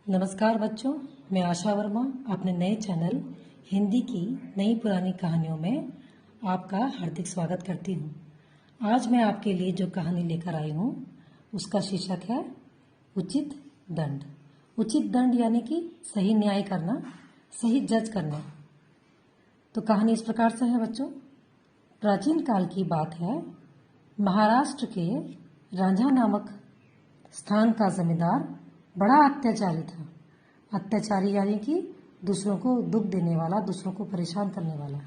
नमस्कार बच्चों, मैं आशा वर्मा अपने नए चैनल हिंदी की नई पुरानी कहानियों में आपका हार्दिक स्वागत करती हूँ। आज मैं आपके लिए जो कहानी लेकर आई हूँ उसका शीर्षक है उचित दंड। उचित दंड यानी कि सही न्याय करना, सही जज करना। तो कहानी इस प्रकार से है बच्चों। प्राचीन काल की बात है। महाराष्ट्र के रांझा नामक स्थान का जमींदार बड़ा अत्याचारी था। अत्याचारी यानी कि दूसरों को दुख देने वाला, दूसरों को परेशान करने वाला।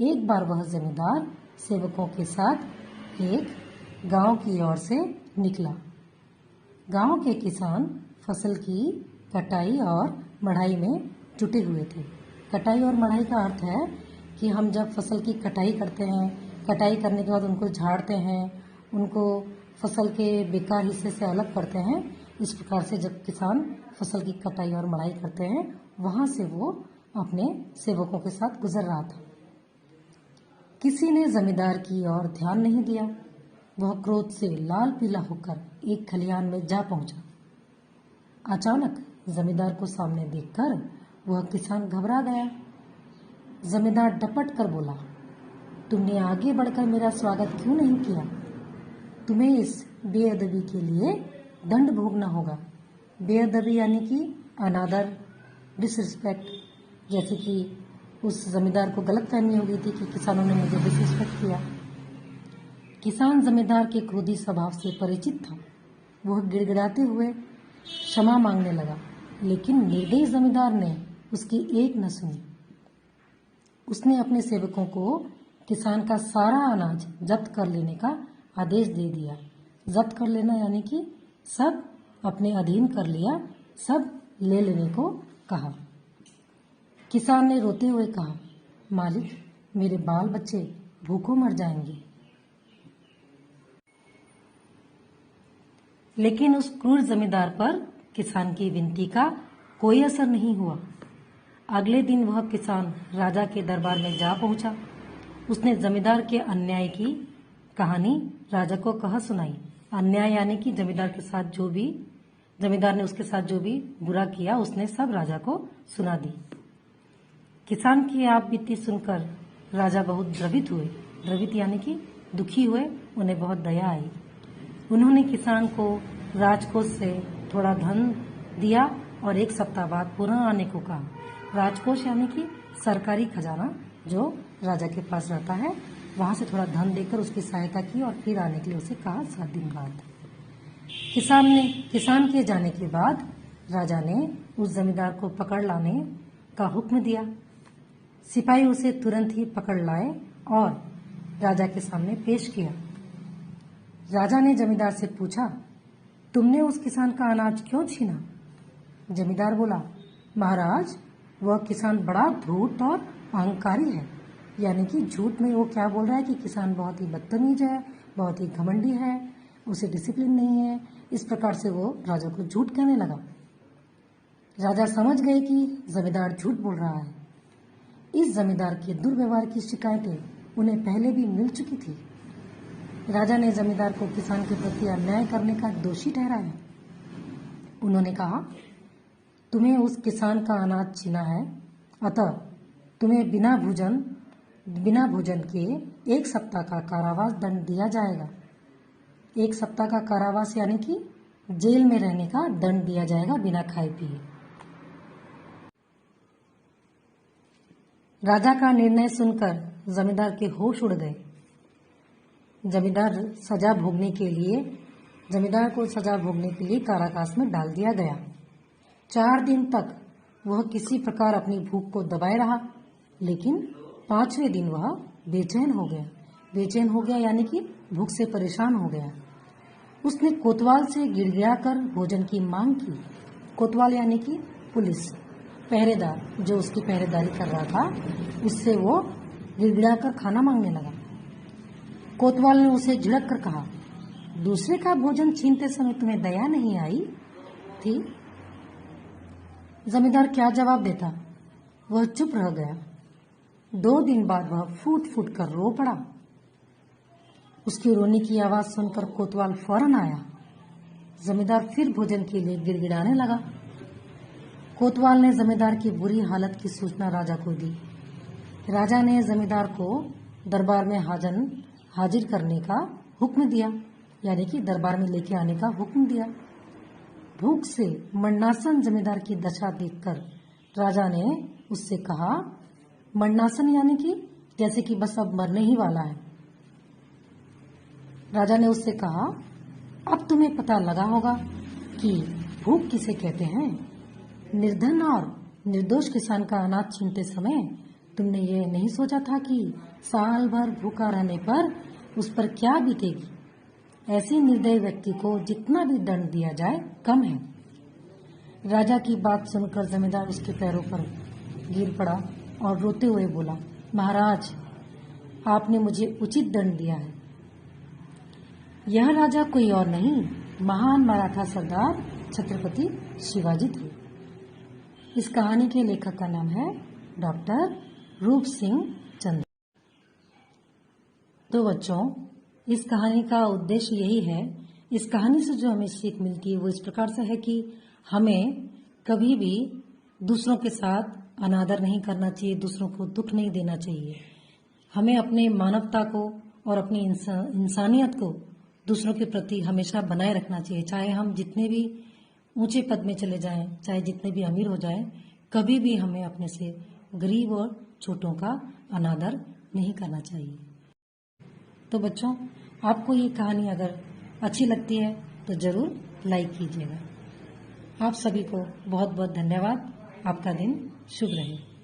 एक बार वह जमींदार सेवकों के साथ एक गांव की ओर से निकला। गांव के किसान फसल की कटाई और मढ़ाई में जुटे हुए थे। कटाई और मढ़ाई का अर्थ है कि हम जब फसल की कटाई करते हैं, कटाई करने के बाद उनको झाड़ते हैं, उनको फसल के बेकार हिस्से से अलग करते हैं। इस प्रकार से जब किसान फसल की कटाई और मढ़ाई करते हैं, वहां से वो अपने सेवकों के साथ गुजर रहा था। किसी ने जमींदार की ओर ध्यान नहीं दिया। वह क्रोध से लाल पीला होकर एक खलिहान में जा पहुंचा। अचानक जमींदार को सामने देखकर वह किसान घबरा गया। जमींदार डपट कर बोला, तुमने आगे बढ़कर मेरा स्वागत क्यों नहीं किया? तुम्हें इस बेअदबी के लिए दंड भोगना होगा। बेअदबी यानी कि अनादर, डिसरिस्पेक्ट। जैसे कि उस जमींदार को गलतफहमी हो गई थी कि किसानों ने मुझे डिसरिस्पेक्ट किया। किसान जमींदार के क्रोधी स्वभाव से परिचित था। वह गिड़गिड़ाते हुए क्षमा मांगने लगा, लेकिन निर्दयी जमींदार ने उसकी एक न सुनी। उसने अपने सेवकों को किसान का सारा अनाज जब्त कर लेने का आदेश दे दिया। जब्त कर लेना यानी कि सब अपने अधीन कर लिया, सब ले लेने को कहा। किसान ने रोते हुए कहा, मालिक, मेरे बाल बच्चे भूखों मर जाएंगे। लेकिन उस क्रूर जमींदार पर किसान की विनती का कोई असर नहीं हुआ। अगले दिन वह किसान राजा के दरबार में जा पहुंचा। उसने जमींदार के अन्याय की कहानी राजा को कह सुनाई। अन्याय यानी कि जमींदार ने उसके साथ जो भी बुरा किया, उसने सब राजा को सुना दी। किसान की आप बीती सुनकर राजा बहुत द्रवित हुए। द्रवित यानी कि दुखी हुए, उन्हें बहुत दया आई। उन्होंने किसान को राजकोष से थोड़ा धन दिया और एक सप्ताह बाद पुनः आने को कहा। राजकोष यानी कि सरकारी खजाना जो राजा के पास रहता है, वहां से थोड़ा धन देकर उसकी सहायता की और फिर आने के लिए उसे कहा 7 दिन बाद। किसान के जाने के बाद राजा ने उस जमींदार को पकड़ लाने का हुक्म दिया। सिपाही उसे तुरंत ही पकड़ लाए और राजा के सामने पेश किया। राजा ने जमींदार से पूछा, तुमने उस किसान का अनाज क्यों छीना? जमींदार बोला, महाराज, वह किसान बड़ा धूर्त और अहंकारी है। यानी कि झूठ में वो क्या बोल रहा है कि किसान बहुत ही बदतमीज है, बहुत ही घमंडी है, उसे डिसिप्लिन नहीं है। इस प्रकार से वो राजा को झूठ कहने लगा। राजा समझ गए कि जमींदार झूठ बोल रहा है। इस जमींदार के दुर्व्यवहार की शिकायतें उन्हें पहले भी मिल चुकी थी। राजा ने जमींदार को किसान के प्रति अन्याय करने का दोषी ठहराया। उन्होंने कहा, तुम्हें उस किसान का अनाज छीना है, अतः तुम्हें बिना भोजन के 1 सप्ताह का कारावास दंड दिया जाएगा। 1 सप्ताह का कारावास यानी कि जेल में रहने का दंड दिया जाएगा बिना खाए पिए। राजा का निर्णय सुनकर जमींदार के होश उड़ गए। जमींदार को सजा भोगने के लिए कारागार में डाल दिया गया। 4 दिन तक वह किसी प्रकार अपनी भूख को दबाए रहा, लेकिन 5वें दिन वह बेचैन हो गया। बेचैन हो गया यानी कि भूख से परेशान हो गया। उसने कोतवाल से गिड़गिड़ाकर भोजन की मांग की। कोतवाल यानी कि पुलिस पहरेदार जो उसकी पहरेदारी कर रहा था, उससे वो गिड़गिड़ाकर खाना मांगने लगा। कोतवाल ने उसे झिड़क कर कहा, दूसरे का भोजन छीनते समय तुम्हें दया नहीं आई थी? जमींदार क्या जवाब देता? वह चुप रह गया। 2 दिन बाद वह फूट फूट कर रो पड़ा। उसकी रोने की आवाज सुनकर कोतवाल फौरन आया। जमींदार फिर भोजन के लिए गिड़गिड़ाने लगा। कोतवाल ने जमींदार की बुरी हालत की सूचना राजा को दी। राजा ने जमींदार को दरबार में हाजिर करने का हुक्म दिया, यानी कि दरबार में लेके आने का हुक्म दिया। भूख से मरणासन जमींदार की दशा देखकर राजा ने उससे कहा, मरणासन यानी कि जैसे कि बस अब मरने ही वाला है। राजा ने उससे कहा, अब तुम्हें पता लगा होगा कि भूख किसे कहते हैं। निर्धन और निर्दोष किसान का अनाज छीनते समय तुमने ये नहीं सोचा था कि साल भर भूखा रहने पर उस पर क्या बीतेगी। ऐसे निर्दयी व्यक्ति को जितना भी दंड दिया जाए कम है। राजा की बात सुनकर जमींदार उसके पैरों पर गिर पड़ा और रोते हुए बोला, महाराज, आपने मुझे उचित दंड दिया है। यह राजा कोई और नहीं, महान मराठा सरदार छत्रपति शिवाजी थे। इस कहानी के लेखक का नाम है डॉक्टर रूप सिंह चंद्र। तो बच्चों, इस कहानी का उद्देश्य यही है, इस कहानी से जो हमें सीख मिलती है वो इस प्रकार से है कि हमें कभी भी दूसरों के साथ अनादर नहीं करना चाहिए, दूसरों को दुख नहीं देना चाहिए। हमें अपने मानवता को और अपनी इंसानियत को दूसरों के प्रति हमेशा बनाए रखना चाहिए। चाहे हम जितने भी ऊंचे पद में चले जाएं, चाहे जितने भी अमीर हो जाएं, कभी भी हमें अपने से गरीब और छोटों का अनादर नहीं करना चाहिए। तो बच्चों, आपको ये कहानी अगर अच्छी लगती है तो जरूर लाइक कीजिएगा। आप सभी को बहुत बहुत धन्यवाद। आपका दिन शुभ रहे।